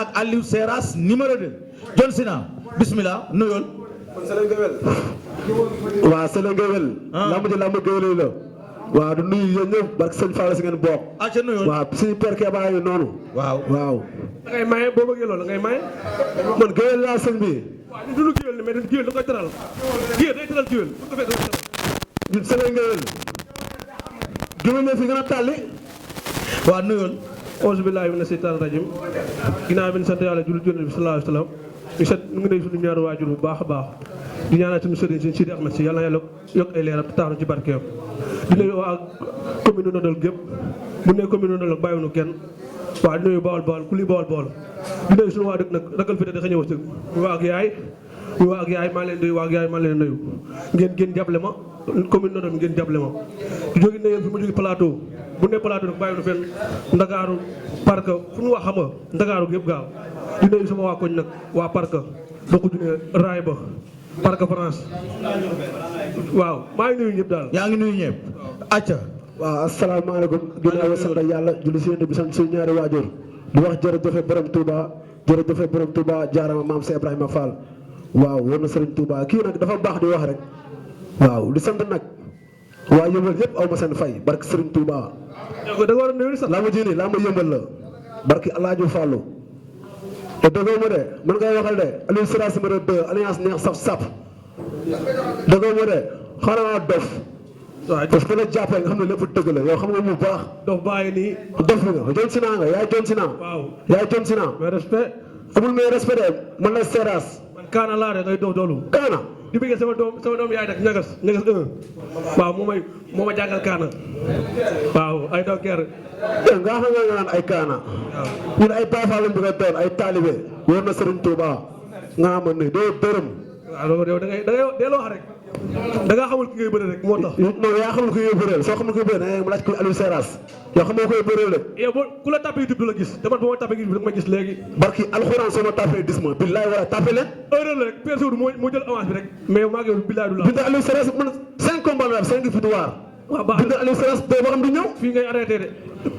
ak Aliou Seras numéro 2 John Sina bismillah nuyool. waaw Sële Ngewel. lamb ji lamb Ngewel la. waaw du nuyu yéen ñëpp barke sëñ Fall si ngeen bokk. acca nuyool waaw suñu père Keba yi noonu. waaw. da ngay maye boo bëggee loolu da ngay maye. man Ngewel laa sëñ bi. waaw ñu dund Ngewel mais Ngewel da koy teral Ngewel day teral Ngewel bu ko fekk da koy teral. ñun Sële Ngewel. Ngewel ne fi gën a tàlli. waaw nuyool. auzu billaahi mina seytaani rajiim ginnaaw bi ñu sant yàlla julli Yonent bi sallallaahu alayhi wa sallam ñu ngi nuyu suñu ñaari waajur bu baax a baax di ñaanal suñu sëriñ si Sidi Ahmed si yàlla na yàlla yokk ay leeram te tax na ci barkeem di nuyu waa commune Nodal gépp bu ne commune Nodal bàyyiwuñu kenn waaw di nuyu Bawol Bawol ku li Bawol Bawol di nuyu suñu waa dëkk nag ragal fi dafa ñëw si ñu waa ak yaay maa leen nuyu waa ak yaay maa leen nuyu ngeen jàppale ma commune Nodal ngeen jàppale ma di jóge ne fi ma jóge plateau bu ne plateau nag bàyyiwuñu fenn Ndakaaru parc fu ñu wax xam nga Ndakaaru yëpp gaaw di nuyu sama waa koñ nag waa parc bokku ju ne raay ba parc France waaw maa ngi nuyu ñëpp daal. yaa ngi nuyu ñëpp acca. waaw asalaamaaleykum ginnaaw sant yàlla julli si yéen bi sant suñu ñaari waajur di wax jërëjëf borom Touba jërëjëf borom Touba jaarama maam Cheikh Ibrahima Fall waaw war na Serigne Touba kii nag dafa baax di wax rek waaw di sant nag waa yëmbal yëpp aw ma seen fay barke Serigne Touba. da nga war a nuyu sax. laa ma ji nii laa ma yëmbal la barke El Hadj Fallou te dëggoo ma de man ngay waxal de Aliou Seras numéro 2 alliance neex saf sap dëggoo ma de xanaa dof. waaw parce que la jàppee nga xam ne lépp dëgg la yow xam nga mu baax. dof bàyyi nii. dof nga John Sina nga yaay John Sina. waaw yaay John Sina. mais respect. amul mais respect de man la Seras. man Kaana laa de ngay dof doolu. Kaana. di bëggee sama doom yaay nag ñagas 1 waaw moo ma jàngal Kaana waaw ay daw ker. dégg nga xam nga naan ay Kaana. ñun ay Baay Faal lañ bëgg a doon ay taalibe. wóor na Serigne Touba nga amoon ne doo dërëm. waaw loolu yow da ngay delloo wax rek da ngaa xamul ki ngay bëre rek moo tax. non yaa xamul ku ngay bëreel soo xamul ku ngay bëreel da ngay laaj ko Aliou Seras yow xam nga koy bëreel rek. yow ku la tapé YouTube du la gis te man ba ma tapé YouTube da ma gis léegi. barki alxuraan soo ma tapé dis ma billaay wala tapé leen. heure la rek personne moo jël avance bi rek mais maa ngi yow billaay du la. bind Aliou Seras man 5 combats la 5 victoires. waaw baax bind Aliou Seras 2 ba xam du ñëw. fii ngay arrêté de.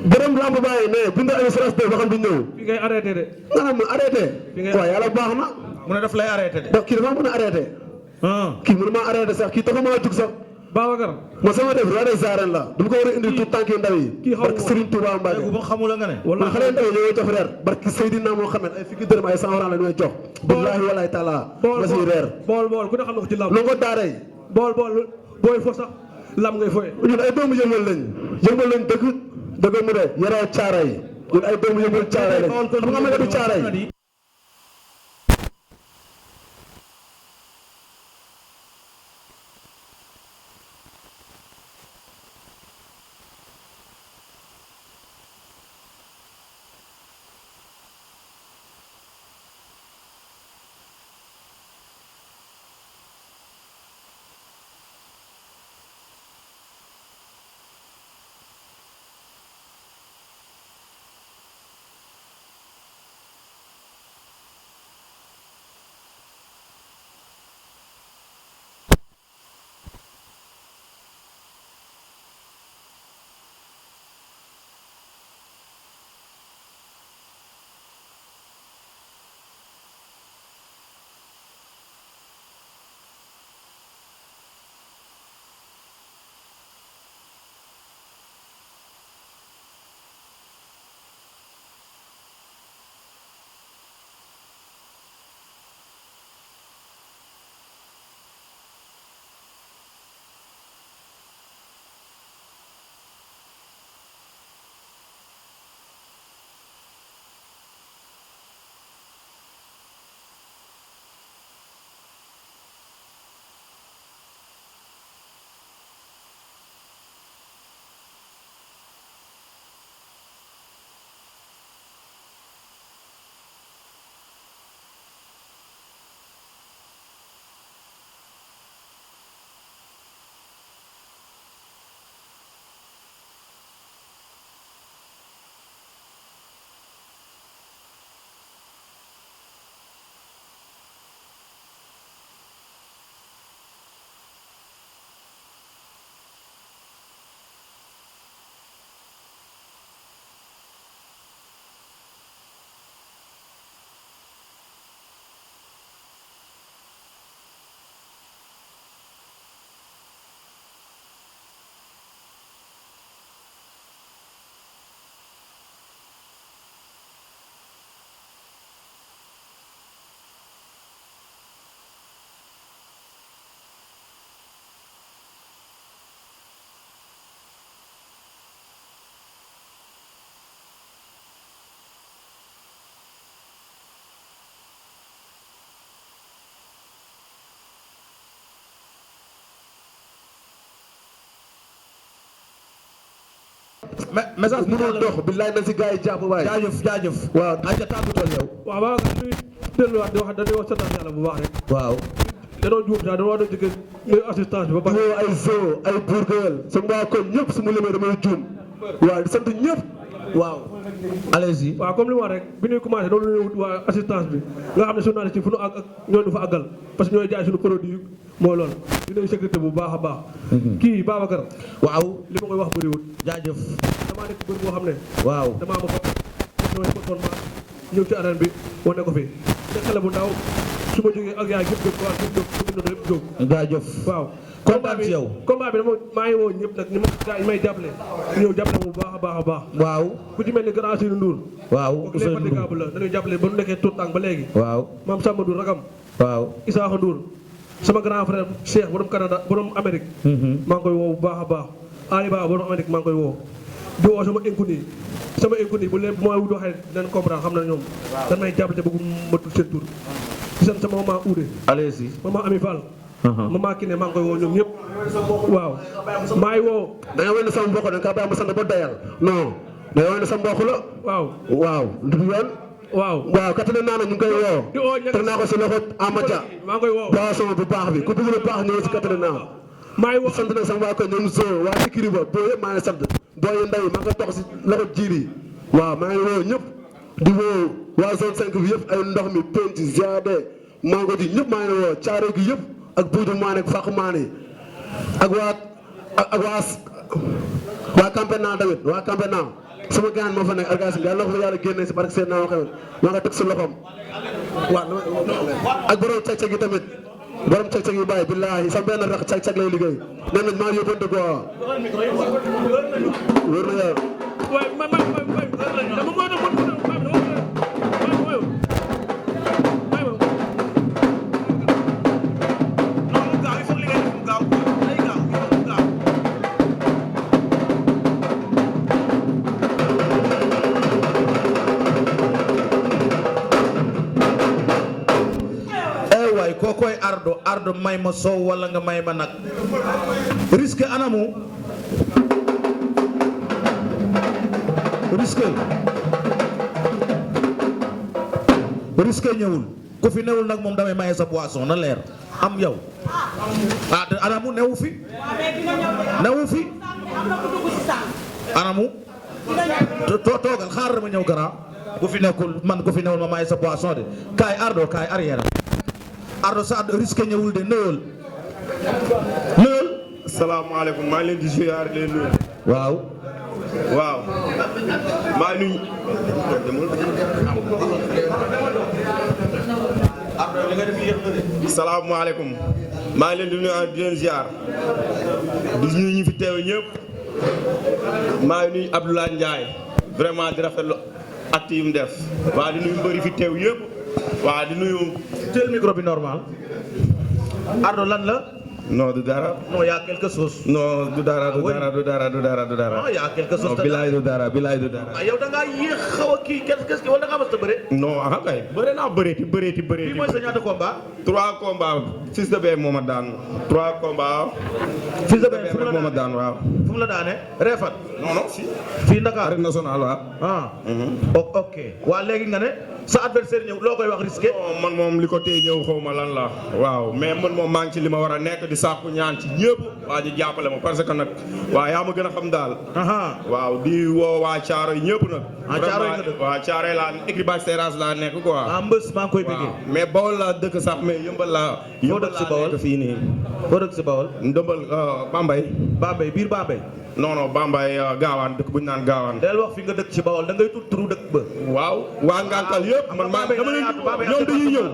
borom lamb bàyyi ne bind Aliou Seras 2 ba xam du ñëw. fii ngay arrêté de. nga ne ma arrêté. waaw yàlla baax na. mu ne daf lay arrêté de. donc kii dafa mën a arrêté. kii mënu maa arrêté sax kii taxu maa jug sax. Babacar. ma sama def roi des arènes la. du ma ko war a indi tout tànk yu ndaw yi. kii xaw ma barke Serigne Touba Mbacke. bu ma xamul nga ne. wala xale ndaw yi ñoo jox reer. barke Seydina Mohamed ay fukki dërëm ay 100 francs la ñuy jox. billahi walaay taala. ma siy reer. bool ku ne xam na ko ci lamb. lu ko daaray. bool booy fo sax lam ngay foye. ñun ay doomu yëngal lañ. yëngal lañ dëgg mu de yaroo caara yi. ñun ay doomu yëngal caara lañ. xam nga ma du caara yi. message bi mënul dox billaay na si gars yi jàpp waay. jaajëf. waaw ayca tàggatoo yow. waaw waaw ñuy delluwaat di wax dañuy wax santaat yàlla bu baax rek. waaw. danoo juum daal dañoo doon jëkkee nuyu assistance bi ba di pare. woo ay zoo ay bourgel sama waa koñ ñëpp su ma limee damay juum. waaw di sant ñëpp. waaw. allez-y. waaw comme li ma wax rek bi ñuy commencé loolu la ñuy wut waa assistance bi nga xam ne journaliste yi fu nu àgg ak ñoo ñu fa àggal parce que ñooy jaay suñu produit mooy loolu di nuyu sécurité bu baax a baax. kii Babacar. waaw. li ma koy wax bëriwul. jaajëf. damaa nekk bër boo xam ne. waaw. damaa ma fokk samay performance ñëw ci arène bi wane ko fi nekk xale bu ndaw su ma jógee ak yaay yëpp jóg waa yëpp jóg su ma yëpp jóg. jaajëf. waaw. kontaan ci yow. combat bi dama maa ngi woo ñëpp nag ñi ma gars yi may jàppale ñëw jàppale bu baax a baax a baax. waaw. ku ci mel ni grand Sine Ndour. waaw kooku les fatigable la dañuy jàppale ba nu nekkee tout temps ba léegi. waaw. maam Samba Ndour rakam. waaw. Isaaxa Ndour sama grand frère Cheikh borom Canada borom Amérique. maa ngi koy woo bu baax a baax. Ali Ba borom Amérique maa ngi koy woo. di woo sama inconnus bu leen bu ma waxee dinañ comprendre xam na ñoom. dañ may jàppale te bëggu ma tudd seen tur. di sant sama maman Oudé. allez-y. maman Ami Fall. maman Kiné maa ngi koy woo ñoom ñëpp. waaw maa ngi woo. da nga wane sama mbokk da nga kaa bàyyi ma sant ba doyal non da nga wane sa mbokk la. waaw. waaw du yoon. waaw. waaw kat naa ne ñu ngi koy woo. di woo ña teg naa ko si loxo Amadia. maa ngi koy woo. waaw sama bu baax bi ku bëgg lu baax ñëw si kat naa. maa ngi woo sant nag sama waa ko ñoom Zo waa Ikiri ba boo yëpp maa ngi sant booy yu ndaw yi maa ngi koy toog si loxo jiiri waaw maa ngi woo ñëpp di woo waa zone 5 bi yëpp ay ndox mi penc ziade mango ji ñëpp maa ngi woo caare gi yëpp ak buuju maane ak fàq maane ak waa campénal tamit waa campénal sama gaan moo fa nekk argas bi yàlla na ko fa yàlla génne si barke seen naa waxee maa nga teg si loxoom waaw ak borom cag-cag yi tamit borom cag-cag yi bàyyi billaahi sa benn rax cag-cag lay liggéey nee nañ maa yóbbante quoi wóor na yàlla waaye dama ko kookoy ardo may ma soow wala nga may ma nag risque anamu risque ñëwul ku fi newul nag moom damay maye sa boisson na leer am yow anamu newu fi anamu toogal xaaral ma ñëw gara ku fi nekkul man ku fi newul ma maye sa boisson de kaay ardo kaay arrière ardo sa risque ñëwul de nëwal salaamaaleykum maa ngi leen di ziar leen nuyu. waaw maa ngi nuyu. salaamaaleykum maa ngi leen di nuyu di leen ziar di nuyu ñi fi teew ñëpp maa ngi nuyu Abdoulaye Ndiaye vraiment di rafetlu acte yu mu def waa di nuyu mbëri fi teew yëpp waa di nuyu. jël micro bi normal ardo lan la. non du dara. non y a quelque chose. non du dara. non y a quelque chose. non bilaay du dara. yow da ngaa yéex xaw a kii qu'est-ce que wala da ngaa mës a bëre. non ah kay bëre naa bëreeti. bii mooy sa ñaata combat. 3 combats Fils de Beye moo ma daan 3 combats. Fils de Beye fu mu la moo ma daan waaw. fu mu la daane Réfat. non fii Ndakaar arène nationale waaw. ok waa léegi nga ne sa adversaire ñëw loo koy wax risqué. man moom li ko téye ñëw xaw ma lan la. waaw mais man moom maa ngi ci li ma war a nekk di sàkku ñaan ci ñëpp waa ji jàppale ma parce que nag waaw yaa ma gën a xam daal. waaw di woo waa Thiaroye ñëpp nag. waa Thiaroye laa écribage terrasse laa nekk quoi. mbës maa ngi koy bëggee. mais Bawol laa dëkk sax mais yëmbal laa. foo dëkk si Bawol fii nii. foo dëkk si Bawol. Ndëmbal Bambey. biir Bambey. non Bambey Gaawaan dëkk bu ñu naan Gaawaan. del wax fi nga dëkk ci Bawol da ngay tudd turu dëkk ba. waaw waa Ngànkal yëpp man maa dama leen ñoom dañuy ñëw.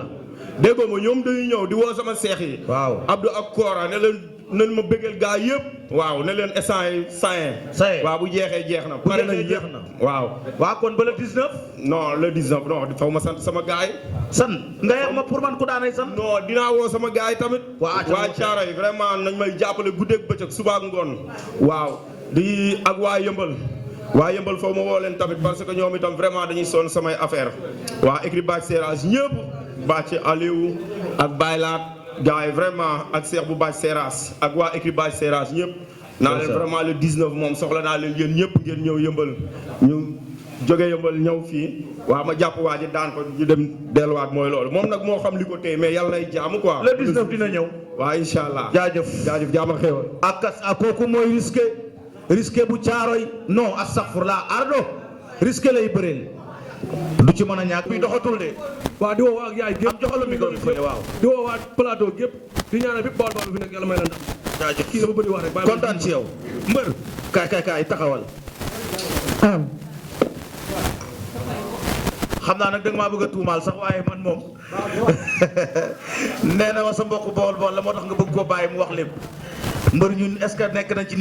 déggoo ma ñoom dañuy ñëw di woo sama seex yi. waaw Abdou ak Kora ne leen nañ ma bëggal gaa yëpp. waaw ne leen instant yi sayen. waaw bu jeexee jeex na. bu jeexee jeex na waaw. waa kon ba le 19. non le 19 non faw ma sant sama gaay nga yeex ma pour man ku daanay sant. non dinaa woo sama gaay tamit. waa Thiaroye vraiment nañ may jàppale guddeeg bëccëg suba ak ngoon. waaw di ak waa Yëmbal. waa Yëmbal foofu ma woo leen tamit parce que ñoom itam vraiment dañuy sonn samay affaire waa écribage serrage ñëpp Bàcc Aliou ak Baylaat gars yi vraiment ak Cheikh bu Bàcc serrage ak waa écribage serrage ñëpp naa leen vraiment le 19 moom soxla naa leen yéen ñëpp ngeen ñëw yëmbal ñu jóge yëmbal ñëw fii waaw ma jàpp waa ji daan ko ñu dem delluwaat mooy loolu moom nag moo xam li ko téye mais yàlla nay jaamu quoi. le 19 dina ñëw. waaw incha allah jaajëf jaama xéwal. ak kooku mooy risqué bu caaroy non astaghfirullah Ardo risqué lay bëreel du ci mën a ñàkk bi doxatul de. waaw di woo waa ak yaay gépp am joxal micro bi fële waaw. di woo waa plateau gépp di ñaanal bépp Bawol Bawol bi nekk yàlla may la ndam. jaajëf kii dafa bëri wax rek. kontaan ci yow mbër kaay taxawal. xam naa nag da nga maa bëgg a tuumaal sax waaye man moom nee na ma sa mbokk Bawol Bawol la moo tax nga bëgg koo bàyyi mu wax lépp mbër ñun est-ce que nekk nañ ci